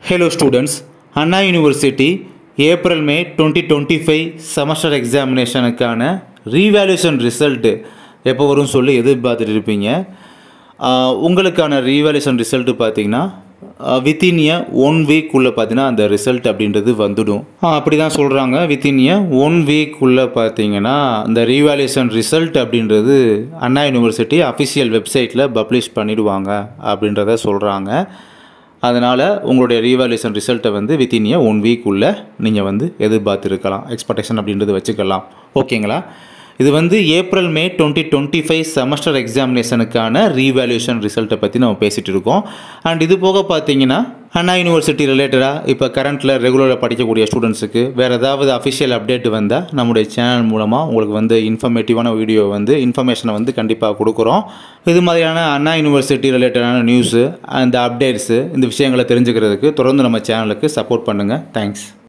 Hello students, Anna University April May 2025 semester examinationக்கான revaluation result எப்போ வரும் சொல்லி எதிர்பார்த்துட்டு இருப்பீங்க. உங்களுக்கான revaluation result பார்த்தீங்கன்னா within a 1 week உள்ள பார்த்தீங்கன்னா அந்த ரிசல்ட் அப்படின்றது வந்துடும். அப்படி தான் சொல்கிறாங்க. within a 1 week உள்ள பார்த்தீங்கன்னா அந்த revaluation result அப்படின்றது அண்ணா யூனிவர்சிட்டி அஃபிஷியல் வெப்சைட்டில் பப்ளிஷ் பண்ணிடுவாங்க அப்படின்றத சொல்கிறாங்க. அதனால் உங்களுடைய ரீவாலுவேஷன் ரிசல்ட்டை வந்து வித்தின் ஏ 1 வீக் உள்ள நீங்கள் வந்து எதிர்பார்த்துருக்கலாம், எக்ஸ்பெக்டேஷன் அப்படின்றது வச்சுக்கலாம். ஓகேங்களா? இது வந்து ஏப்ரல் மே 2025 செமஸ்டர் எக்ஸாமினேஷனுக்கான ரீவாலுவேஷன் ரிசல்ட்டை பற்றி நம்ம பேசிகிட்டு இருக்கோம். அண்ட் இது போக பார்த்தீங்கன்னா அண்ணா யூனிவர்சிட்டி ரிலேட்டடாக இப்போ கரண்ட்டில் ரெகுலராக படிக்கக்கூடிய ஸ்டூடெண்ட்ஸுக்கு வேறு ஏதாவது அஃபிஷியல் அப்டேட் வந்தால் நம்முடைய சேனல் மூலமாக உங்களுக்கு வந்து இன்ஃபர்மேட்டிவான வீடியோ வந்து இன்ஃபர்மேஷனை வந்து கண்டிப்பாக கொடுக்குறோம். இது மாதிரியான அண்ணா யூனிவர்சிட்டி ரிலேட்டடான நியூஸு அந்த அப்டேட்ஸு இந்த விஷயங்களை தெரிஞ்சுக்கிறதுக்கு தொடர்ந்து நம்ம சேனலுக்கு சப்போர்ட் பண்ணுங்கள். தேங்க்ஸ்.